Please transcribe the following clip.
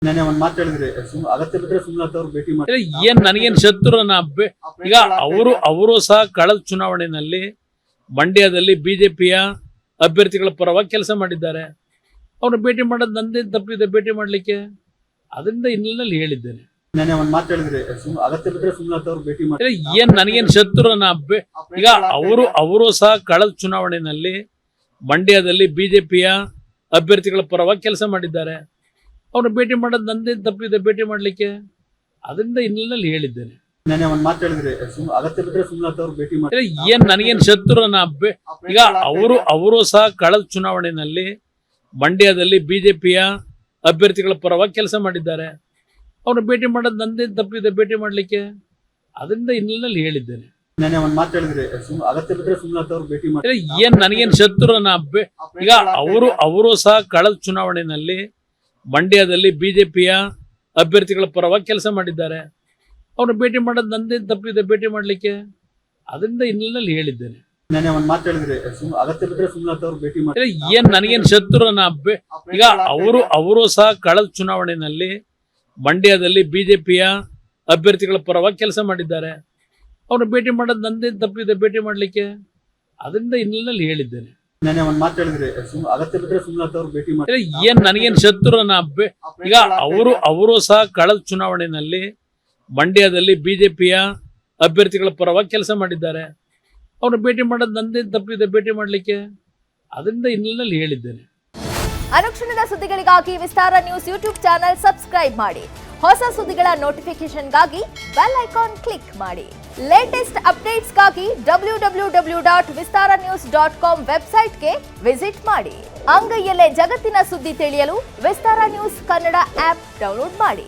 ನೆನೆ ಒಂದ್ ಮಾತು ಹೇಳಿದ್ರಿ ಅಗತ್ಯ ಬಿದ್ರೆ ಸುಮಲತಾ ಅವ್ರು ಭೇಟಿ ಮಾಡಿ ಏನ್ ನನಗೇನ್ ಶತ್ರುನ ಈಗ ಅವರು ಸಹ ಕಳೆದ ಚುನಾವಣೆಯಲ್ಲಿ ಮಂಡ್ಯದಲ್ಲಿ ಬಿಜೆಪಿಯ ಅಭ್ಯರ್ಥಿಗಳ ಪರವಾಗಿ ಕೆಲಸ ಮಾಡಿದ್ದಾರೆ. ಅವ್ರು ಭೇಟಿ ಮಾಡೋದು ನಂದೇನ್ ತಪ್ಪಿದೆ ಭೇಟಿ ಮಾಡ್ಲಿಕ್ಕೆ, ಅದರಿಂದ ಇನ್ನಲ್ಲಿ ಹೇಳಿದ್ದೇನೆ. ನೆನೆ ಒಂದ್ ಮಾತು ಹೇಳಿದ್ರಿ ಅಗತ್ಯ ಬಿದ್ರೆ ಸುಮಲತಾ ಅವ್ರು ಭೇಟಿ ಮಾಡಿ ಏನ್ ನನಗೇನ್ ಶತ್ರುನ ಈಗ ಅವರು ಸಹ ಕಳೆದ ಚುನಾವಣೆಯಲ್ಲಿ ಮಂಡ್ಯದಲ್ಲಿ ಬಿಜೆಪಿಯ ಅಭ್ಯರ್ಥಿಗಳ ಪರವಾಗಿ ಕೆಲಸ ಮಾಡಿದ್ದಾರೆ. ಅವ್ರು ಭೇಟಿ ಮಾಡೋದು ನಂದೇನ್ ತಪ್ಪಿದೆ ಭೇಟಿ ಮಾಡ್ಲಿಕ್ಕೆ, ಅದರಿಂದ ಇನ್ನಲ್ಲಿ ಹೇಳಿದ್ದೇನೆ. ನೆನೆ ಒಂದ್ ಮಾತು ಹೇಳಿದ್ರಿ ಅಗತ್ಯ ಬಿದ್ರೆ ಸುಮಲತಾ ಅವ್ರು ಭೇಟಿ ಮಾಡಿ ಏನ್ ನನಗೇನ್ ಶತ್ರುನ ಈಗ ಅವರು ಸಹ ಕಳೆದ ಚುನಾವಣೆಯಲ್ಲಿ ಮಂಡ್ಯದಲ್ಲಿ ಬಿಜೆಪಿಯ ಅಭ್ಯರ್ಥಿಗಳ ಪರವಾಗಿ ಕೆಲಸ ಮಾಡಿದ್ದಾರೆ. ಅವ್ರು ಭೇಟಿ ಮಾಡೋದು ನಂದೇನ್ ತಪ್ಪಿದೆ ಭೇಟಿ ಮಾಡ್ಲಿಕ್ಕೆ, ಅದರಿಂದ ಇನ್ನಲ್ಲಿ ಹೇಳಿದ್ದೇನೆ. ನೆನೆ ಒಂದ್ ಮಾತು ಹೇಳಿದ್ರಿ ಅಗತ್ಯ ಬಿದ್ರೆ ಸುಮಲತಾ ಅವ್ರು ಭೇಟಿ ಮಾಡಿ ಏನ್ ನನಗೇನ್ ಶತ್ರುನ ಈಗ ಅವರು ಸಹ ಕಳೆದ ಚುನಾವಣೆಯಲ್ಲಿ ಮಂಡ್ಯದಲ್ಲಿ ಬಿಜೆಪಿಯ ಅಭ್ಯರ್ಥಿಗಳ ಪರವಾಗಿ ಕೆಲಸ ಮಾಡಿದ್ದಾರೆ. ಅವ್ರು ಭೇಟಿ ಮಾಡೋದು ನಂದೇನ್ ತಪ್ಪಿದೆ ಭೇಟಿ ಮಾಡ್ಲಿಕ್ಕೆ, ಅದರಿಂದ ಇನ್ನಲ್ಲಿ ಹೇಳಿದ್ದೇನೆ. ನೆನೆ ಒಂದ್ ಮಾತು ಹೇಳಿದ್ರಿ ಅಗತ್ಯ ಬಿದ್ರೆ ಸುಮಲತಾ ಅವ್ರು ಭೇಟಿ ಮಾಡಿ ಏನ್ ನನಗೇನ್ ಶತ್ರುನ ಈಗ ಅವರು ಸಹ ಕಳೆದ ಚುನಾವಣೆಯಲ್ಲಿ ಮಂಡ್ಯದಲ್ಲಿ ಬಿಜೆಪಿಯ ಅಭ್ಯರ್ಥಿಗಳ ಪರವಾಗಿ ಕೆಲಸ ಮಾಡಿದ್ದಾರೆ. ಅವ್ರು ಭೇಟಿ ಮಾಡೋದು ನಂದೇನ್ ತಪ್ಪಿದೆ ಭೇಟಿ ಮಾಡ್ಲಿಕ್ಕೆ, ಅದರಿಂದ ಇನ್ನಲ್ಲಿ ಹೇಳಿದ್ದೇನೆ. ನೆನೆ ಒಂದ್ ಮಾತು ಹೇಳಿದ್ರಿ ಅಗತ್ಯ ಬಿದ್ರೆ ಸುಮಲತಾ ಅವ್ರು ಭೇಟಿ ಮಾಡಿ ಏನ್ ನನಗೇನ್ ಶತ್ರುನ ಈಗ ಅವರು ಸಹ ಕಳೆದ ಚುನಾವಣೆಯಲ್ಲಿ ಮಂಡ್ಯದಲ್ಲಿ ಬಿಜೆಪಿಯ ಅಭ್ಯರ್ಥಿಗಳ ಪರವಾಗಿ ಕೆಲಸ ಮಾಡಿದ್ದಾರೆ. ಅವ್ರು ಭೇಟಿ ಮಾಡೋದು ನಂದೇನ್ ತಪ್ಪಿದೆ ಭೇಟಿ ಮಾಡ್ಲಿಕ್ಕೆ, ಅದರಿಂದ ಇನ್ನಲ್ಲಿ ಹೇಳಿದ್ದೇನೆ. ಅನುಕ್ಷಣದ ಸುದ್ದಿಗಳಿಗಾಗಿ ವಿಸ್ತಾರ ನ್ಯೂಸ್ ಯೂಟ್ಯೂಬ್ ಚಾನೆಲ್ ಸಬ್ಸ್ಕ್ರೈಬ್ ಮಾಡಿ. ಹೊಸ ಸುದ್ದಿಗಳ ನೋಟಿಫಿಕೇಶನ್ಗಾಗಿ ಬೆಲ್ ಐಕಾನ್ ಕ್ಲಿಕ್ ಮಾಡಿ. ಲೇಟೆಸ್ಟ್ ಅಪ್ಡೇಟ್ಸ್ಗಾಗಿ www.vistaranews.com ವೆಬ್ಸೈಟ್ಗೆ ವಿಸಿಟ್ ಮಾಡಿ. ಅಂಗೈಯಲ್ಲೇ ಜಗತ್ತಿನ ಸುದ್ದಿ ತಿಳಿಯಲು ವಿಸ್ತಾರ ನ್ಯೂಸ್ ಕನ್ನಡ ಆಪ್ ಡೌನ್ಲೋಡ್ ಮಾಡಿ.